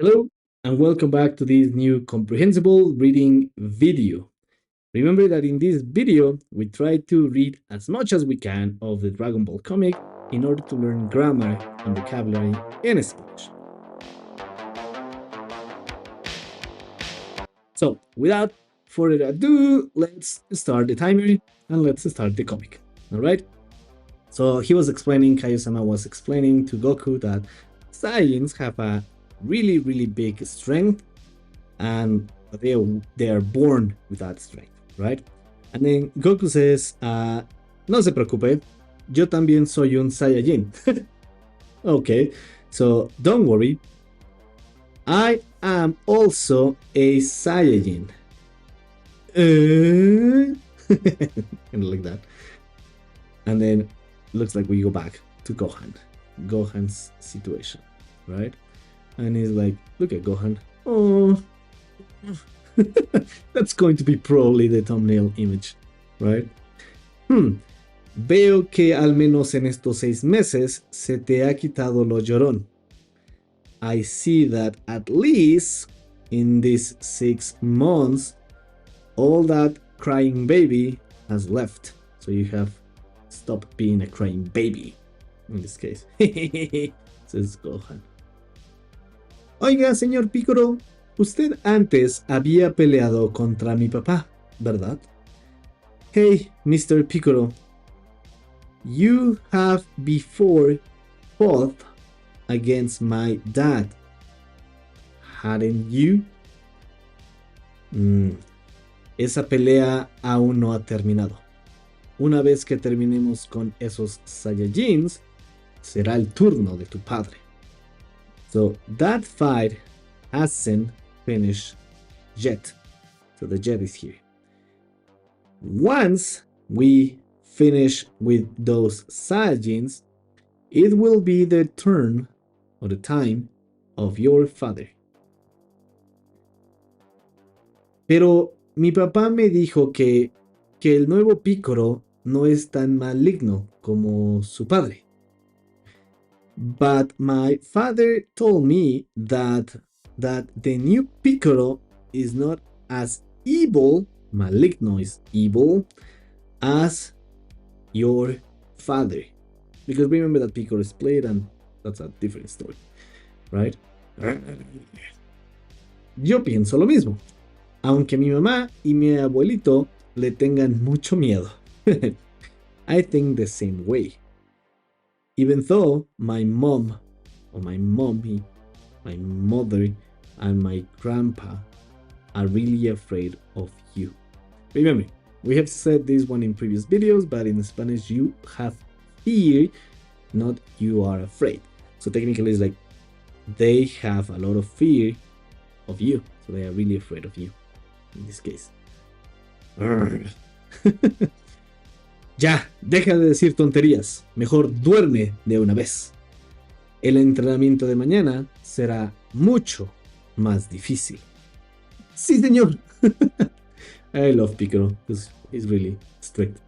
Hello, and welcome back to this new comprehensible reading video. Remember that in this video, we try to read as much as we can of the Dragon Ball comic in order to learn grammar and vocabulary in Spanish. So, without further ado, let's start the timer and let's start the comic. All right? So, Kaio-sama was explaining to Goku that Saiyans have a really big strength and they are born with that strength, right? And then Goku says, no se preocupe, yo también soy un Saiyajin. Okay, so don't worry, I am also a Saiyajin. Kind of like that. And then looks like we go back to Gohan's situation, right? And he's like, look at Gohan. Oh, that's going to be probably the thumbnail image, right? Veo que al menos en estos 6 meses se te ha quitado lo llorón. I see that at least in these 6 months, all that crying baby has left. So you have stopped being a crying baby in this case. Says Gohan. Oiga, señor Piccolo, usted antes había peleado contra mi papá, ¿verdad? Hey, Mr. Piccolo, you have before fought against my dad, hadn't you? Esa pelea aún no ha terminado. Una vez que terminemos con esos Saiyajins, será el turno de tu padre. So that fight hasn't finished yet. So the jet is here. Once we finish with those Saiyajins, it will be the turn or the time of your father. Pero mi papá me dijo que el nuevo Piccolo no es tan maligno como su padre. But my father told me that the new Piccolo is not as evil, maligno is evil, as your father. Because remember that Piccolo is split and that's a different story, right? Yo pienso lo mismo, aunque mi mamá y mi abuelito le tengan mucho miedo. I think the same way. Even though my mom, or my mommy, my mother, and my grandpa are really afraid of you. Remember, we have said this one in previous videos, but in Spanish you have fear, not you are afraid. So technically it's like they have a lot of fear of you. So they are really afraid of you in this case. Ya, deja de decir tonterías. Mejor duerme de una vez. El entrenamiento de mañana será mucho más difícil. Sí, señor. I love Piccolo because he's really strict.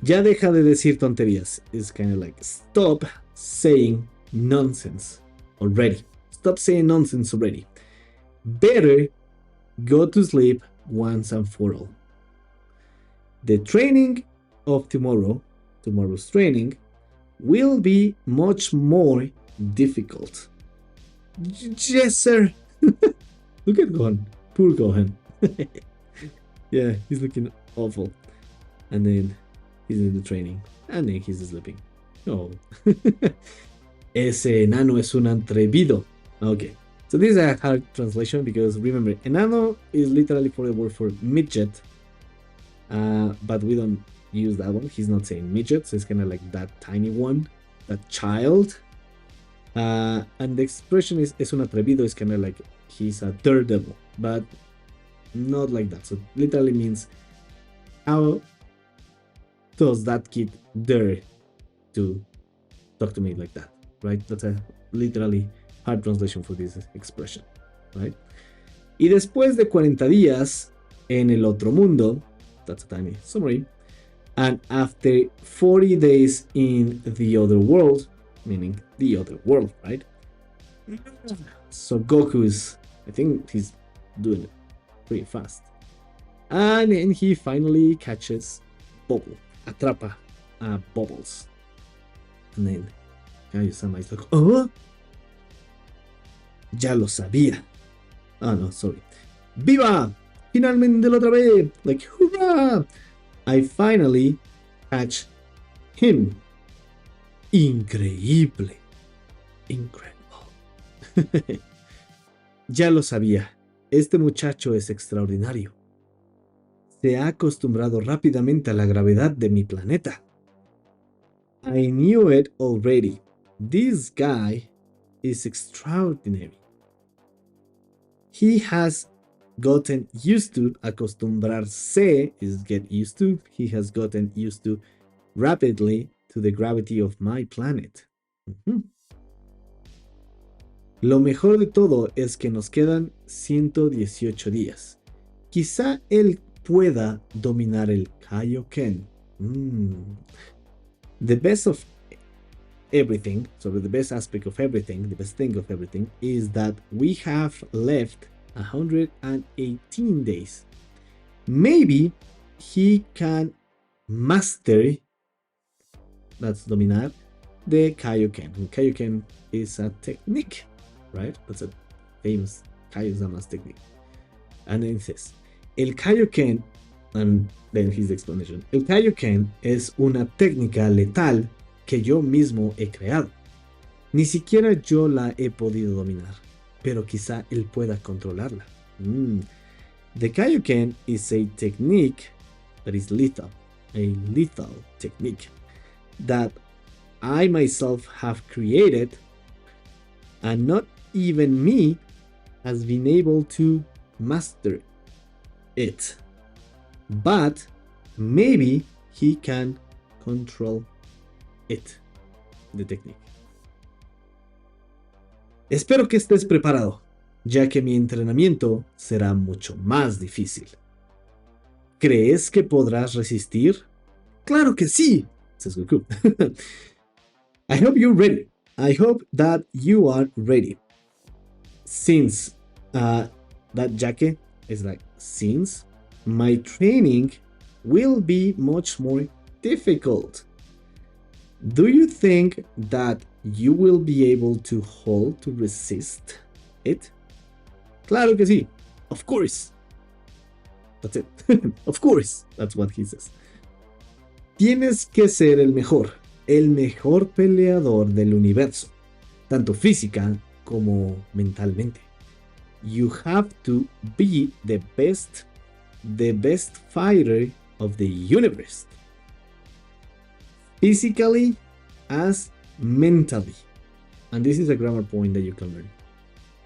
Ya deja de decir tonterías. It's kind of like stop saying nonsense already. Stop saying nonsense already. Better go to sleep once and for all. The training of tomorrow's training, will be much more difficult. Yes, sir. Look at Gohan. Poor Gohan. Yeah, he's looking awful. And then he's in the training. And then he's sleeping. Oh. Ese enano es un atrevido. Okay. So this is a hard translation because remember, enano is literally for the word for midget. But we don't use that one. He's not saying midget, so it's kind of like that tiny one, that child. And the expression is un atrevido is kind of like he's a daredevil, but not like that. So it literally means how does that kid dare to talk to me like that, right? That's a literally hard translation for this expression, right? Y después de 40 días en el otro mundo, that's a tiny summary, and after 40 days in the other world, meaning the other world, right? So Goku's, I think he's doing it pretty fast. And then he finally catches Bubble. Atrapa a Bubbles. And then Kaio-sama is like, oh, ya lo sabía. Oh no, sorry. ¡Viva! Finalmente lo atrapé. Like, hurrah! I finally catch him. Increíble. Incredible. Ya lo sabía. Este muchacho es extraordinario. Se ha acostumbrado rápidamente a la gravedad de mi planeta. I knew it already. This guy is extraordinary. He has gotten used to, acostumbrarse is get used to. He has gotten used to rapidly to the gravity of my planet. Lo mejor de todo es que nos quedan 118 días. Quizá él pueda dominar el Kaioken. The best of everything, so the best aspect of everything, the best thing of everything, is that we have left 118 days. Maybe he can master, that's dominar, the Kaioken. And Kaioken is a technique, right? That's a famous Kaio-sama's technique. And then it says, el Kaioken, and then his explanation, el Kaioken es una técnica letal que yo mismo he creado. Ni siquiera yo la he podido dominar, pero quizá él pueda controlarla. The Kaioken is a technique that is lethal, a lethal technique that I myself have created, and not even me has been able to master it. But maybe he can control it, the technique. Espero que estés preparado, ya que mi entrenamiento será mucho más difícil. ¿Crees que podrás resistir? ¡Claro que sí! Says Goku. I hope you're ready. I hope that you are ready. Since that jacket is like since my training will be much more difficult. Do you think that you will be able to hold to resist it? Claro que sí. Of course. That's it. Of course. That's what he says. Tienes que ser el mejor peleador del universo, tanto física como mentalmente. You have to be the best fighter of the universe. Physically as mentally. And this is a grammar point that you can learn.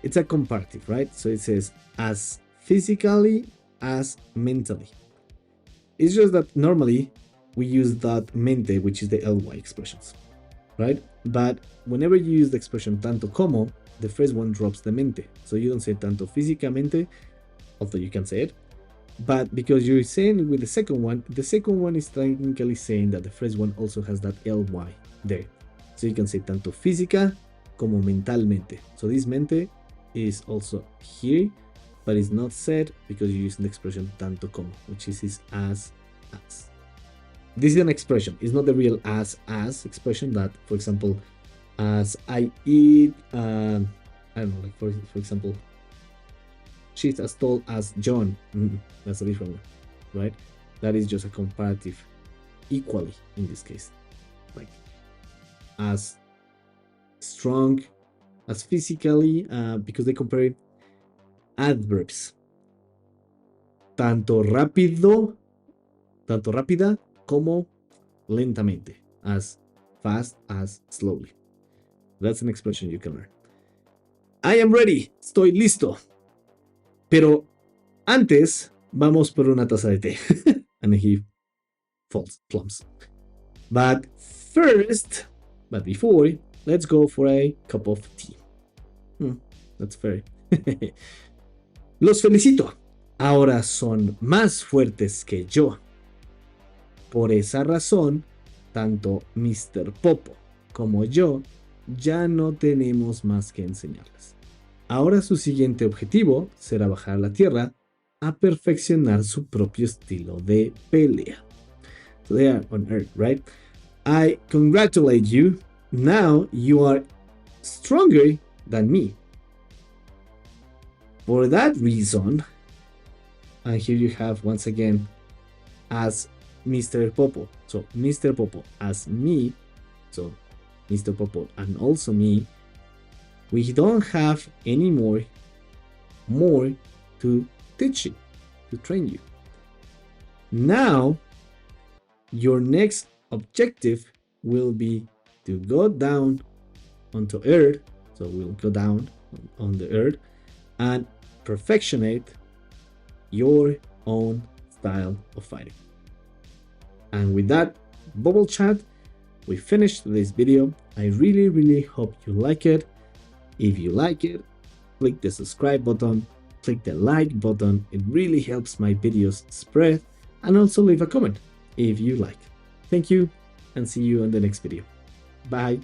It's a comparative, right? So it says as physically as mentally. It's just that normally we use that mente, which is the ly expressions, right? But whenever you use the expression tanto como, the first one drops the mente. So you don't say tanto físicamente, although you can say it. But because you're saying it with the second one is technically saying that the first one also has that ly there. So you can say tanto física como mentalmente. So this mente is also here, but it's not said because you're using the expression tanto como, which is as. This is an expression. It's not the real as expression that, for example, as I eat, I don't know, like for example, she's as tall as John. That's a different one, right? That is just a comparative equally in this case. Like as strong, as physically, because they compare adverbs. Tanto rápida como lentamente. As fast as slowly. That's an expression you can learn. I am ready. Estoy listo. Pero antes, vamos por una taza de té. And he falls, plumps. But before, let's go for a cup of tea. That's fair. Los felicito. Ahora son más fuertes que yo. Por esa razón, tanto Mr. Popo como yo ya no tenemos más que enseñarles. Ahora su siguiente objetivo será bajar a la Tierra a perfeccionar su propio estilo de pelea. So they are on Earth, right? I congratulate you. Now you are stronger than me. For that reason, and here you have once again as Mr. Popo. So Mr. Popo as me, so Mr. Popo and also me, we don't have any more to teach you, to train you. Now, your next objective will be to go down onto Earth, so we'll go down on the Earth and perfectionate your own style of fighting. And with that, bubble chat, we finished this video. I really hope you like it. If you like it, click the subscribe button, click the like button. It really helps my videos spread, and also leave a comment if you like. Thank you, and see you on the next video. Bye.